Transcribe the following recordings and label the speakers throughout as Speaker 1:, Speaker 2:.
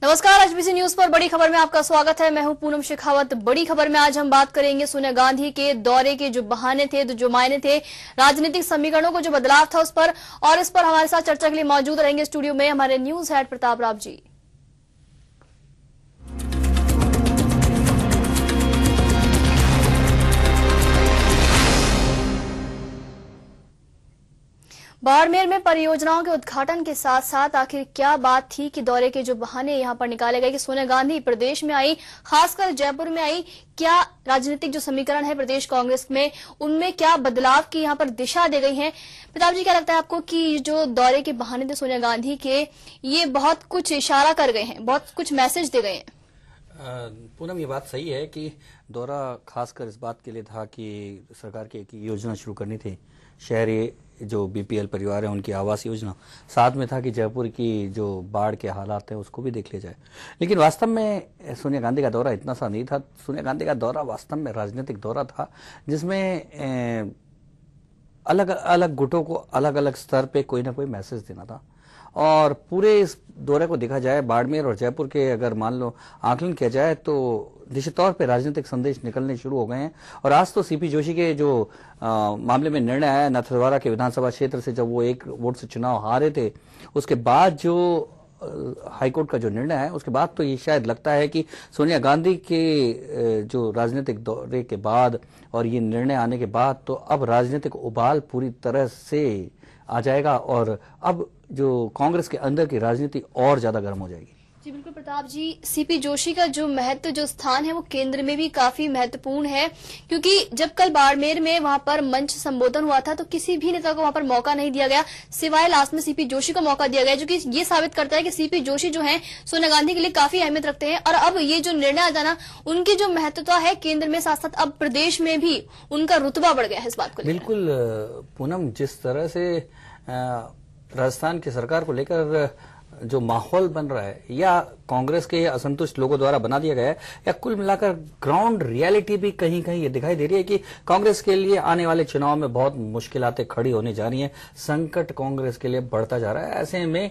Speaker 1: नमस्कार, HBC news पर बड़ी खबर में आपका स्वागत है। मैं हूं पूनम शेखावत। बड़ी खबर में आज हम बात करेंगे सोनिया गांधी के दौरे के जो बहाने थे, जो मायने थे, राजनीतिक समीकरणों को जो बदलाव था उस पर, और इस पर हमारे साथ चर्चा के लिए मौजूद रहेंगे स्टूडियो में हमारे न्यूज हेड प्रताप राव जी। बाड़मेर में परियोजनाओं के उद्घाटन के साथ साथ आखिर क्या बात थी कि दौरे के जो बहाने यहां पर निकाले गए कि सोनिया गांधी प्रदेश में आई, खासकर जयपुर में आई, क्या राजनीतिक जो समीकरण है प्रदेश कांग्रेस में उनमें क्या बदलाव की यहां पर दिशा दे गई है? प्रताप जी, क्या लगता है आपको कि जो दौरे के बहाने थे सोनिया गांधी के, ये बहुत कुछ इशारा कर गए हैं, बहुत कुछ मैसेज दे गए हैं?
Speaker 2: पूनम, ये बात सही है कि दौरा खासकर इस बात के लिए था कि सरकार की एक योजना शुरू करनी थी, शहरी जो बीपीएल परिवार है उनकी आवास योजना। साथ में था कि जयपुर की जो बाढ़ के हालात हैं उसको भी देख लिया जाए। लेकिन वास्तव में सोनिया गांधी का दौरा इतना सा नहीं था। सोनिया गांधी का दौरा वास्तव में राजनीतिक दौरा था, जिसमें अलग अलग गुटों को अलग अलग स्तर पे कोई ना कोई मैसेज देना था। और पूरे इस दौरे को देखा जाए, बाड़मेर और जयपुर के अगर मान लो आकलन किया जाए तो निश्चित तौर पे राजनीतिक संदेश निकलने शुरू हो गए हैं। और आज तो सीपी जोशी के जो मामले में निर्णय आया नाथद्वारा के विधानसभा क्षेत्र से, जब वो 1 वोट से चुनाव हारे थे, उसके बाद जो हाईकोर्ट का जो निर्णय है, उसके बाद तो ये शायद लगता है कि सोनिया गांधी के जो राजनीतिक दौरे के बाद और ये निर्णय आने के बाद तो अब राजनीतिक उबाल पूरी तरह से आ जाएगा और अब जो कांग्रेस के अंदर की राजनीति और ज्यादा गर्म हो जाएगी।
Speaker 1: जी बिल्कुल प्रताप जी, सीपी जोशी का जो महत्व, जो स्थान है वो केंद्र में भी काफी महत्वपूर्ण है, क्योंकि जब कल बाड़मेर में वहां पर मंच संबोधन हुआ था तो किसी भी नेता को वहां पर मौका नहीं दिया गया, सिवाय लास्ट में सीपी जोशी को मौका दिया गया, जो कि ये साबित करता है कि सीपी जोशी जो है सोनिया गांधी के लिए काफी अहमियत रखते हैं। और अब ये जो निर्णय आ जाना, उनकी जो महत्वता है केंद्र में, साथ साथ अब प्रदेश में भी उनका रुतबा बढ़ गया है इस बात को लेकर।
Speaker 2: बिल्कुल पूनम, जिस तरह से राजस्थान की सरकार को लेकर जो माहौल बन रहा है, या कांग्रेस के असंतुष्ट लोगों द्वारा बना दिया गया है, या कुल मिलाकर ग्राउंड रियलिटी भी कहीं कहीं ये दिखाई दे रही है कि कांग्रेस के लिए आने वाले चुनाव में बहुत मुश्किलातें खड़ी होने जा रही हैं। संकट कांग्रेस के लिए बढ़ता जा रहा है। ऐसे में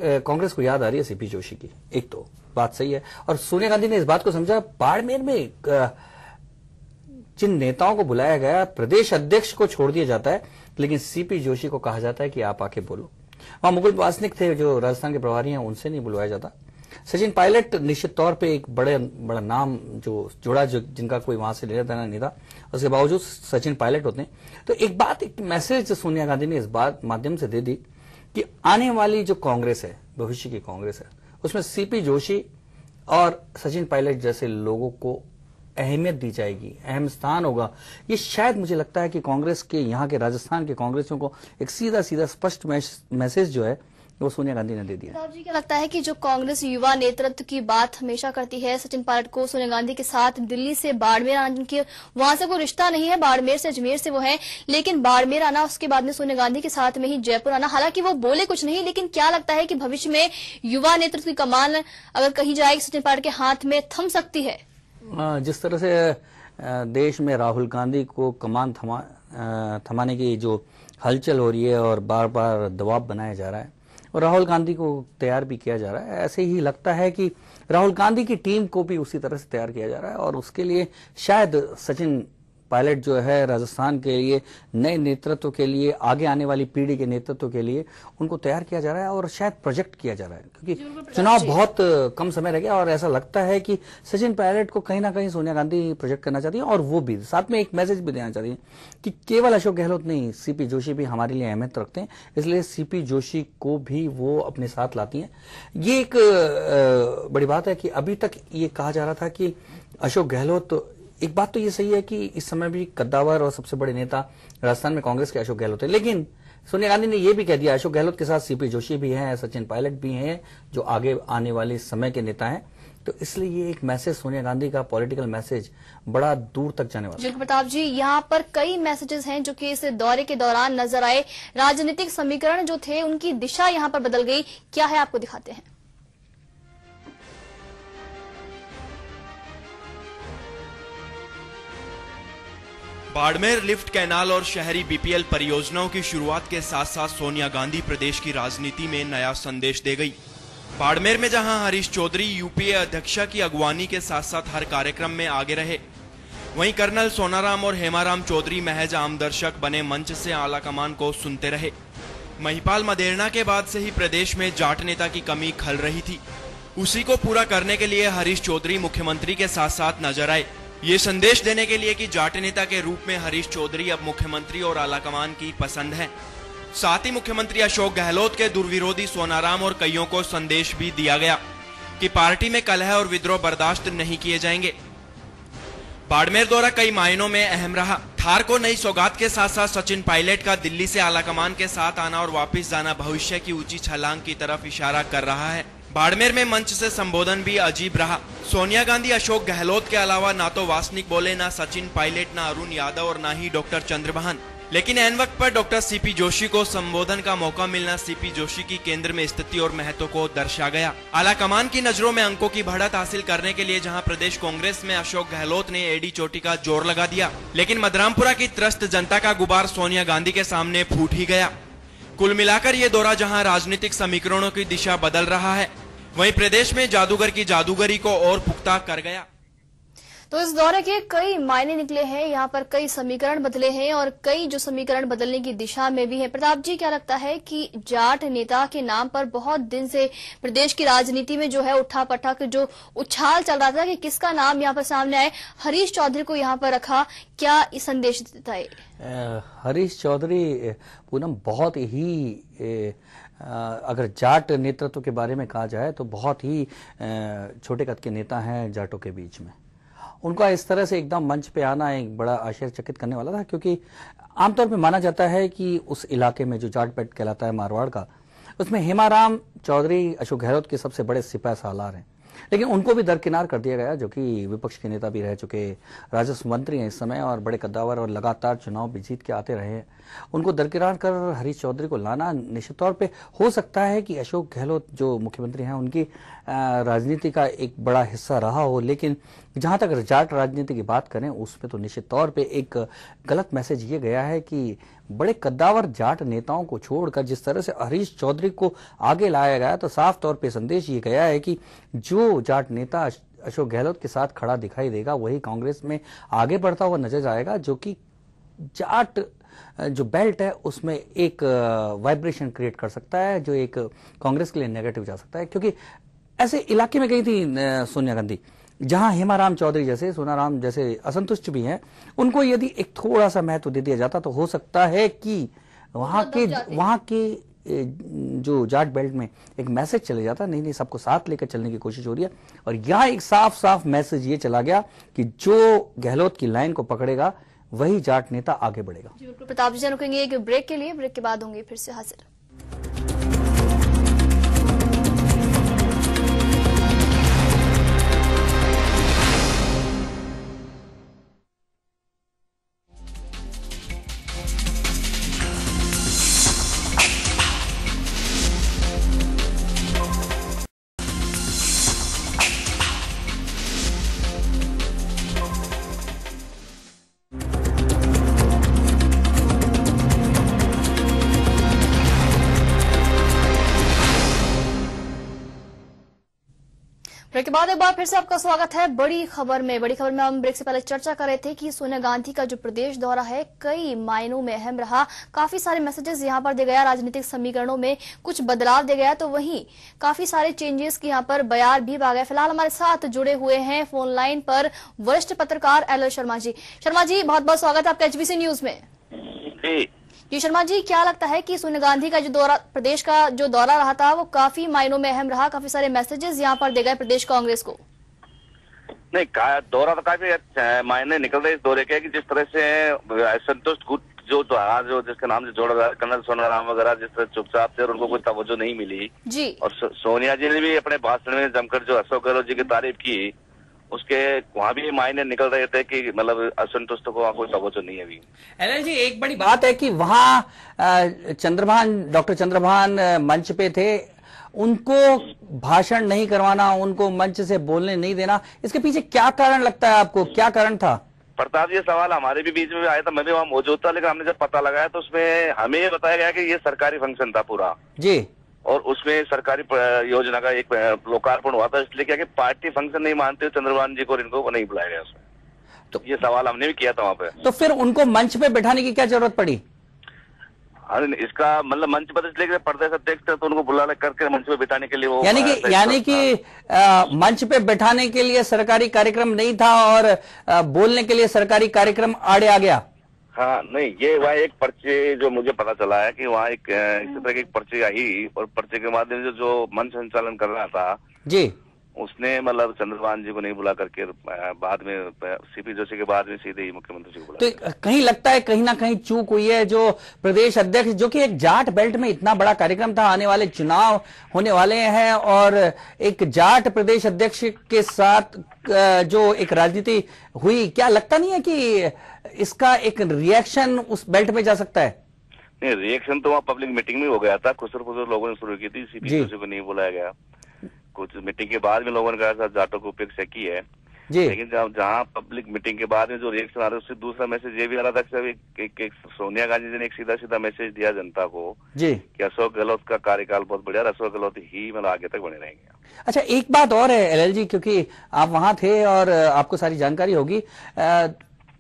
Speaker 2: कांग्रेस को याद आ रही है सीपी जोशी की। एक तो बात सही है, और सोनिया गांधी ने इस बात को समझा। बाड़मेर में जिन नेताओं को बुलाया गया, प्रदेश अध्यक्ष को छोड़ दिया जाता है, लेकिन सीपी जोशी को कहा जाता है कि आप आके बोलो। वहां मुकुल वासनिक थे जो राजस्थान के प्रभारी हैं, उनसे नहीं बुलवाया जाता। सचिन पायलट निश्चित तौर पे एक बड़ा नाम जो जुड़ा, जो जिनका कोई वहां से लेना देना नहीं था, उसके बावजूद सचिन पायलट होते हैं। तो एक मैसेज सोनिया गांधी ने इस बात माध्यम से दे दी कि आने वाली जो कांग्रेस है, भविष्य की कांग्रेस है, उसमें सीपी जोशी और सचिन पायलट जैसे लोगों को अहमियत दी जाएगी, अहम स्थान होगा। ये शायद मुझे लगता है कि कांग्रेस के, यहाँ के राजस्थान के कांग्रेसियों को एक सीधा सीधा स्पष्ट मैसेज जो है वो सोनिया गांधी ने दे दिया।
Speaker 1: प्रताप जी, क्या लगता है कि जो कांग्रेस युवा नेतृत्व की बात हमेशा करती है, सचिन पायलट को सोनिया गांधी के साथ दिल्ली से बाड़मेर आना, जिनके वहां से कोई रिश्ता नहीं है, बाड़मेर से अजमेर से वो है, लेकिन बाड़मेर आना, उसके बाद में सोनिया गांधी के साथ में ही जयपुर आना, हालांकि वो बोले कुछ नहीं, लेकिन क्या लगता है कि भविष्य में युवा नेतृत्व की कमान अगर कही जाए सचिन पायलट के हाथ में थम सकती है?
Speaker 2: जिस तरह से देश में राहुल गांधी को कमान थमाने की जो हलचल हो रही है और बार बार दबाव बनाया जा रहा है और राहुल गांधी को तैयार भी किया जा रहा है, ऐसे ही लगता है कि राहुल गांधी की टीम को भी उसी तरह से तैयार किया जा रहा है। और उसके लिए शायद सचिन पायलट जो है राजस्थान के लिए, नए नेतृत्व के लिए, आगे आने वाली पीढ़ी के नेतृत्व के लिए उनको तैयार किया जा रहा है और शायद प्रोजेक्ट किया जा रहा है, क्योंकि चुनाव बहुत कम समय रह गया और ऐसा लगता है कि सचिन पायलट को कहीं ना कहीं सोनिया गांधी प्रोजेक्ट करना चाहती है। और वो भी साथ में एक मैसेज भी देना चाहती है कि केवल अशोक गहलोत नहीं, सीपी जोशी भी हमारे लिए अहमियत रखते हैं, इसलिए सीपी जोशी को भी वो अपने साथ लाती हैं। ये एक बड़ी बात है कि अभी तक ये कहा जा रहा था कि अशोक गहलोत, एक बात तो ये सही है कि इस समय भी कद्दावर और सबसे बड़े नेता राजस्थान में कांग्रेस के अशोक गहलोत है, लेकिन सोनिया गांधी ने यह भी कह दिया अशोक गहलोत के साथ सीपी जोशी भी हैं, सचिन पायलट भी हैं, जो आगे आने वाले समय के नेता हैं। तो इसलिए ये एक मैसेज, सोनिया गांधी का पॉलिटिकल मैसेज बड़ा दूर तक जाने वाला है।
Speaker 1: प्रताप जी, यहाँ पर कई मैसेजेस हैं जो कि इस दौरे के दौरान नजर आए। राजनीतिक समीकरण जो थे उनकी दिशा यहाँ पर बदल गई, क्या है आपको दिखाते हैं।
Speaker 3: बाड़मेर लिफ्ट कैनाल और शहरी बीपीएल परियोजनाओं की शुरुआत के साथ साथ सोनिया गांधी प्रदेश की राजनीति में नया संदेश दे गई। बाड़मेर में जहां हरीश चौधरी यूपीए अध्यक्ष की अगवानी के साथ साथ हर कार्यक्रम में आगे रहे, वहीं कर्नल सोनाराम और हेमाराम चौधरी महज आम दर्शक बने मंच से आलाकमान को सुनते रहे। महिपाल मदेरणा के बाद से ही प्रदेश में जाट नेता की कमी खल रही थी। उसी को पूरा करने के लिए हरीश चौधरी मुख्यमंत्री के साथ साथ नजर आए, ये संदेश देने के लिए कि जाट नेता के रूप में हरीश चौधरी अब मुख्यमंत्री और आलाकमान की पसंद है। साथ ही मुख्यमंत्री अशोक गहलोत के दुर्विरोधी सोनाराम और कईयों को संदेश भी दिया गया कि पार्टी में कलह और विद्रोह बर्दाश्त नहीं किए जाएंगे। बाड़मेर दौरा कई मायनों में अहम रहा। थार को नई सौगात के साथ साथ सचिन पायलट का दिल्ली से आलाकमान के साथ आना और वापस जाना भविष्य की ऊंची छलांग की तरफ इशारा कर रहा है। बाड़मेर में मंच से संबोधन भी अजीब रहा। सोनिया गांधी, अशोक गहलोत के अलावा ना तो वासनिक बोले, ना सचिन पायलट, ना अरुण यादव और ना ही डॉक्टर चंद्रभान। लेकिन एन वक्त पर डॉक्टर सीपी जोशी को संबोधन का मौका मिलना सीपी जोशी की केंद्र में स्थिति और महत्व को दर्शा गया। आलाकमान की नजरों में अंकों की बढ़त हासिल करने के लिए जहां प्रदेश कांग्रेस में अशोक गहलोत ने एडी चोटी का जोर लगा दिया, लेकिन मदरामपुरा की त्रस्त जनता का गुबार सोनिया गांधी के सामने फूट ही गया। कुल मिलाकर ये दौरा जहां राजनीतिक समीकरणों की दिशा बदल रहा है, वहीं प्रदेश में जादूगर की जादूगरी को और पुख्ता कर गया।
Speaker 1: तो इस दौरे के कई मायने निकले हैं, यहाँ पर कई समीकरण बदले हैं और कई जो समीकरण बदलने की दिशा में भी है। प्रताप जी, क्या लगता है कि जाट नेता के नाम पर बहुत दिन से प्रदेश की राजनीति में जो है उठा पटक जो उछाल चल रहा था कि किसका नाम यहाँ पर सामने आए, हरीश चौधरी को यहाँ पर रखा, क्या संदेश देता है?
Speaker 2: हरीश चौधरी पूनम बहुत ही अगर जाट नेतृत्व के बारे में कहा जाए तो बहुत ही छोटे कद के नेता हैं जाटों के बीच में। उनका इस तरह से एकदम मंच पे आना एक बड़ा आश्चर्यचकित करने वाला था, क्योंकि आमतौर पे माना जाता है कि उस इलाके में जो जाट बेल्ट कहलाता है मारवाड़ का, उसमें हेमाराम चौधरी अशोक गहलोत के सबसे बड़े सिपह सालार हैं, लेकिन उनको भी दरकिनार कर दिया गया, जो कि विपक्ष के नेता भी रह चुके, राजस्व मंत्री हैं इस समय और बड़े कद्दावर और लगातार चुनाव भी जीत के आते रहे हैं। उनको दरकिनार कर हरीश चौधरी को लाना निश्चित तौर पे हो सकता है कि अशोक गहलोत जो मुख्यमंत्री हैं उनकी राजनीति का एक बड़ा हिस्सा रहा हो, लेकिन जहां तक जाट राजनीति की बात करें उसमें तो निश्चित तौर पे एक गलत मैसेज ये गया है कि बड़े कद्दावर जाट नेताओं को छोड़कर जिस तरह से हरीश चौधरी को आगे लाया गया, तो साफ तौर पे संदेश ये गया है कि जो जाट नेता अशोक गहलोत के साथ खड़ा दिखाई देगा वही कांग्रेस में आगे बढ़ता हुआ नजर आएगा, जो कि जाट जो बेल्ट है उसमें एक वाइब्रेशन क्रिएट कर सकता है, जो एक कांग्रेस के लिए नेगेटिव जा सकता है। क्योंकि ऐसे इलाके में गई थी सोनिया गांधी जहां हेमाराम चौधरी जैसे, सोनाराम जैसे असंतुष्ट भी हैं, उनको यदि एक थोड़ा सा महत्व दे दिया जाता तो हो सकता है कि वहां के जो जाट बेल्ट में एक मैसेज चले जाता, नहीं सबको साथ लेकर चलने की कोशिश हो रही है। और यहाँ एक साफ साफ मैसेज ये चला गया कि जो गहलोत की लाइन को पकड़ेगा वही जाट नेता आगे बढ़ेगा।
Speaker 1: बिल्कुल प्रताप जी, रुकेंगे एक ब्रेक के लिए, ब्रेक के बाद होंगे फिर से हाजिर। ब्रेक के बाद एक बार फिर से आपका स्वागत है। बड़ी खबर में हम ब्रेक से पहले चर्चा कर रहे थे कि सोनिया गांधी का जो प्रदेश दौरा है कई मायनों में अहम रहा। काफी सारे मैसेजेस यहां पर दे गया, राजनीतिक समीकरणों में कुछ बदलाव दे गया, तो वहीं काफी सारे चेंजेस की यहां पर बयान भी आ गए। फिलहाल हमारे साथ जुड़े हुए हैं फोन लाइन पर वरिष्ठ पत्रकार एल शर्मा जी। शर्मा जी, बहुत बहुत स्वागत है आपका एचबीसी न्यूज में। जी शर्मा जी, क्या लगता है कि सोनिया गांधी का जो दौरा, प्रदेश का जो दौरा रहा था वो काफी मायनों में अहम रहा, काफी सारे मैसेजेस यहाँ पर दे गए प्रदेश कांग्रेस को?
Speaker 4: नहीं, दौरा तो काफी मायने निकल रहे इस दौरे के, कि जिस तरह से संतुष्ट गुट जो जिसके नाम से जोड़ा रहा है कर्नल सोनाराम वगैरह, जिस तरह चुपचाप थे और उनको कोई तवज्जो नहीं मिली जी। और सोनिया जी ने भी अपने भाषण में जमकर जो अशोक गहलोत जी की तारीफ की, उसके वहाँ भी मायने निकल रहे थे कि मतलब असंतुष्ट को वहाँ कोई तवज्जो नहीं है अभी।
Speaker 2: एलएल जी, एक बड़ी बात है कि वहाँ डॉक्टर चंद्रभान मंच पे थे, उनको भाषण नहीं करवाना, उनको मंच से बोलने नहीं देना, इसके पीछे क्या कारण लगता है आपको, क्या कारण था?
Speaker 4: प्रताप, ये सवाल हमारे भी बीच में आया था, मैं भी वहाँ मौजूद था, लेकिन हमने जब पता लगाया तो उसमें हमें ये बताया गया कि ये सरकारी फंक्शन था पूरा जी, और उसमें सरकारी योजना का एक लोकार्पण हुआ था, इसलिए क्या कि पार्टी फंक्शन नहीं मानते चंद्रभान जी को और इनको नहीं बुलाया गया उसमें। तो ये सवाल हमने भी किया था वहां पे।
Speaker 2: तो फिर उनको मंच पे बैठाने की क्या जरूरत पड़ी?
Speaker 4: इसका मतलब मंच पर इसलिए प्रदेश अध्यक्ष थे तो उनको बुला करके मंच पे बिठाने के लिए वो
Speaker 2: यानी कि मंच पे बैठाने के लिए सरकारी कार्यक्रम नहीं था और बोलने के लिए सरकारी कार्यक्रम आड़े आ गया।
Speaker 4: हाँ नहीं, ये वहाँ एक पर्चे जो मुझे पता चला है कि वहाँ एक इसी तरह की एक पर्ची आई और पर्चे के माध्यम से जो मंच संचालन कर रहा था
Speaker 2: जी,
Speaker 4: उसने मतलब चंद्रभान जी को नहीं बुला करके बाद में सीपी जोशी के बाद में सीधे ही मुख्यमंत्री जी को बुला।
Speaker 2: तो कहीं लगता है कहीं ना कहीं चूक हुई है। जो प्रदेश अध्यक्ष, जो कि एक जाट बेल्ट में इतना बड़ा कार्यक्रम था, आने वाले चुनाव होने वाले हैं और एक जाट प्रदेश अध्यक्ष के साथ जो एक राजनीति हुई, क्या लगता नहीं है कि इसका एक रिएक्शन उस बेल्ट में जा सकता है?
Speaker 4: नहीं, रिएक्शन तो वहाँ पब्लिक मीटिंग में हो गया था, खुसर फुसर लोगों ने शुरू की थी, सीपी जोशी को नहीं बुलाया गया। कुछ मीटिंग के बाद में लोगों ने कहा जाटों को उपेक्षा की है जी, लेकिन जहाँ पब्लिक मीटिंग के बाद में जो रिएक्शन आ रहा है उससे दूसरा मैसेज ये भी आ रहा था कि सोनिया गांधी जी ने एक सीधा सीधा मैसेज दिया जनता को जी कि अशोक गहलोत का कार्यकाल बहुत बढ़िया, अशोक गहलोत ही मतलब आगे तक बने रहेंगे।
Speaker 2: अच्छा, एक बात और है एलएल जी, क्योंकि आप वहां थे और आपको सारी जानकारी होगी,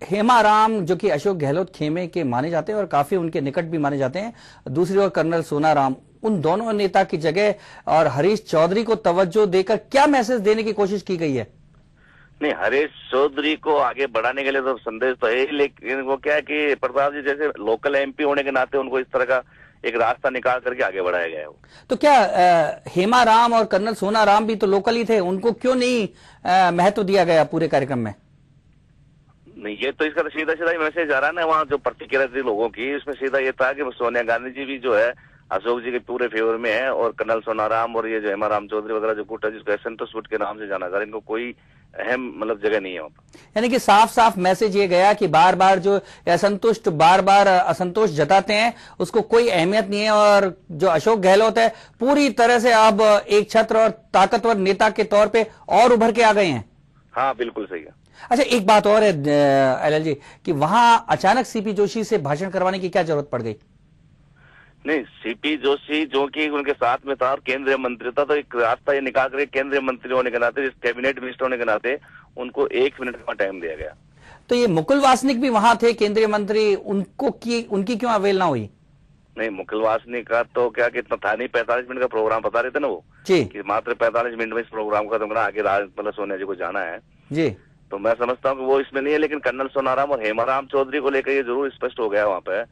Speaker 2: हेमाराम जो कि अशोक गहलोत खेमे के माने जाते हैं और काफी उनके निकट भी माने जाते हैं, दूसरी ओर कर्नल सोनाराम, उन दोनों नेता की जगह और हरीश चौधरी को तवज्जो देकर क्या मैसेज देने की कोशिश की गई है?
Speaker 4: नहीं, हरीश चौधरी को आगे बढ़ाने के लिए तो संदेश तो है, लेकिन वो क्या है कि प्रताप जी जैसे लोकल एमपी होने के नाते उनको इस तरह का एक रास्ता निकाल करके आगे बढ़ाया गया है। तो
Speaker 2: क्या हेमाराम और कर्नल सोनाराम भी तो लोकल ही थे, उनको क्यों नहीं महत्व दिया गया पूरे कार्यक्रम में?
Speaker 4: नहीं, ये तो इसका तो सीधा सीधा मैसेज आ रहा है ना, वहाँ जो प्रतिक्रिया थी लोगों की इसमें सीधा ये था कि सोनिया गांधी जी भी जो है अशोक जी के पूरे फेवर में है और कर्नल सोनाराम और ये जो हेमाराम चौधरी वगैरह जो गुट है जिसको असंतोष गुट के नाम से जाना जा रहा है, इनको कोई अहम मतलब जगह नहीं है वहाँ पर।
Speaker 2: यानी कि साफ साफ मैसेज ये गया कि बार बार जो असंतुष्ट बार बार असंतोष जताते हैं उसको कोई अहमियत नहीं है और जो अशोक गहलोत है पूरी तरह से अब एक छत्र और ताकतवर नेता के तौर पर और उभर के आ गए हैं।
Speaker 4: हाँ बिल्कुल सही है।
Speaker 2: अच्छा, एक बात और है एलएल जी कि वहां अचानक सीपी जोशी से भाषण करवाने की क्या जरूरत पड़ गई?
Speaker 4: नहीं, सीपी जोशी जो कि उनके साथ में था और केंद्रीय मंत्री था, तो एक रास्ता ये निकाल कर केंद्रीय मंत्री होने के नाते, कैबिनेट मिनिस्टर होने के नाते उनको 1 मिनट का टाइम दिया गया।
Speaker 2: तो ये मुकुल वासनिक भी वहां थे केंद्रीय मंत्री, उनकी क्यों अवहेलना हुई?
Speaker 4: नहीं, मुकुल वासनिक का तो क्या कितना था नहीं, 45 मिनट का प्रोग्राम बता रहे थे ना वो जी, कि मात्र 45 मिनट में इस प्रोग्राम का तुमने आगे मतलब सोनिया जी को जाना है जी, तो मैं समझता हूँ कि वो इसमें नहीं है। लेकिन कर्नल सोनाराम और हेमाराम चौधरी को लेकर ये जरूर स्पष्ट हो गया वहाँ पे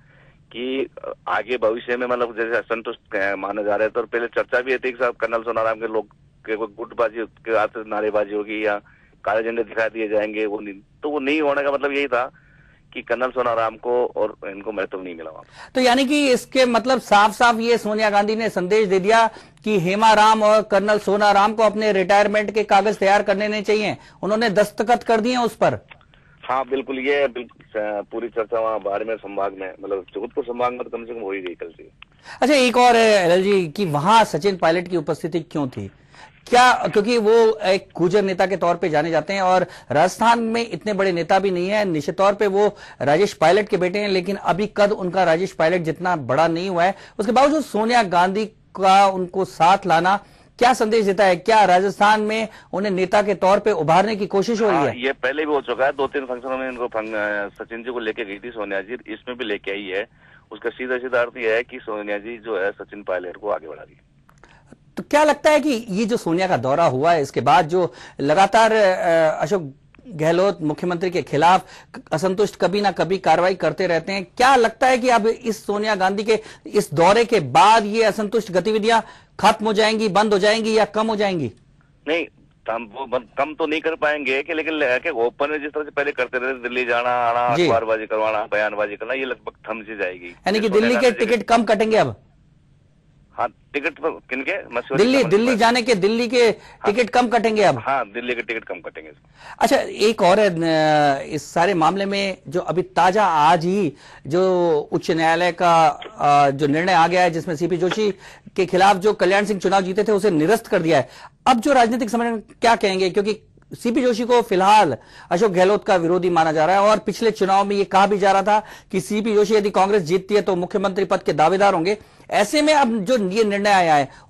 Speaker 4: कि आगे भविष्य में मतलब जैसे असंतुष्ट माने जा रहे थे और पहले चर्चा भी थी कि कर्नल सोनाराम के लोग के कोई गुटबाजी के हाथ नारेबाजी होगी या काले झंडे दिखा दिए जाएंगे, वो नहीं होने का मतलब यही था कि कर्नल सोनाराम को और इनको महत्व नहीं मिला वहां।
Speaker 2: तो यानी कि इसके मतलब साफ साफ ये सोनिया गांधी ने संदेश दे दिया कि हेमाराम और कर्नल सोनाराम को अपने रिटायरमेंट के कागज तैयार करने चाहिए, उन्होंने दस्तखत कर दिए उस पर।
Speaker 4: हाँ बिल्कुल, ये पूरी चर्चा वहाँ बाड़मेर संभाग में मतलब जोधपुर संभाग में तो कम से कम हो ही गई कल से।
Speaker 2: अच्छा, एक और है एलएल जी कि वहां सचिन पायलट की उपस्थिति क्यों थी? क्या क्योंकि वो एक गुर्जर नेता के तौर पे जाने जाते हैं और राजस्थान में इतने बड़े नेता भी नहीं है, निश्चित तौर पे वो राजेश पायलट के बेटे हैं, लेकिन अभी कद उनका राजेश पायलट जितना बड़ा नहीं हुआ है, उसके बावजूद सोनिया गांधी का उनको साथ लाना क्या संदेश देता है? क्या राजस्थान में उन्हें नेता के तौर पे उभारने की कोशिश हो रही है?
Speaker 4: ये पहले भी हो चुका है, 2-3 फंक्शनों में इनको सचिन जी को लेके गई थी सोनिया जी, इसमें भी लेके आई है। उसका सीधा सीधा अर्थ यह है कि सोनिया जी जो है सचिन पायलट को आगे बढ़ा रही है।
Speaker 2: तो क्या लगता है कि ये जो सोनिया का दौरा हुआ है इसके बाद जो लगातार अशोक गहलोत मुख्यमंत्री के खिलाफ असंतुष्ट कभी ना कभी कार्रवाई करते रहते हैं, क्या लगता है कि अब इस सोनिया गांधी के इस दौरे के बाद ये असंतुष्ट गतिविधियां खत्म हो जाएंगी, बंद हो जाएंगी या कम हो जाएंगी?
Speaker 4: नहीं, कम तो नहीं कर पाएंगे कि लेकिन ओपन में जिस तरह से पहले करते रहे, दिल्ली जाना आना, अखबारबाजी करवाना, बयानबाजी करना, ये लगभग थम सी जाएगी।
Speaker 2: यानी कि दिल्ली के टिकट कम कटेंगे अब?
Speaker 4: हाँ, टिकट किनके?
Speaker 2: दिल्ली जाने के दिल्ली के टिकट कम कटेंगे अब?
Speaker 4: हाँ, दिल्ली के टिकट कम कटेंगे।
Speaker 2: अच्छा, एक और है इस सारे मामले में जो अभी ताजा आज ही जो उच्च न्यायालय का जो निर्णय आ गया है जिसमें सीपी जोशी के खिलाफ जो कल्याण सिंह चुनाव जीते थे उसे निरस्त कर दिया है। अब जो राजनीतिक समय क्या कहेंगे, क्योंकि सीपी जोशी को फिलहाल अशोक गहलोत का विरोधी माना जा रहा है और पिछले चुनाव में यह कहा भी जा रहा था कि सीपी जोशी यदि कांग्रेस जीतती है तो मुख्यमंत्री पद के दावेदार होंगे। ऐसे में अब जो ये निर्णय आया है और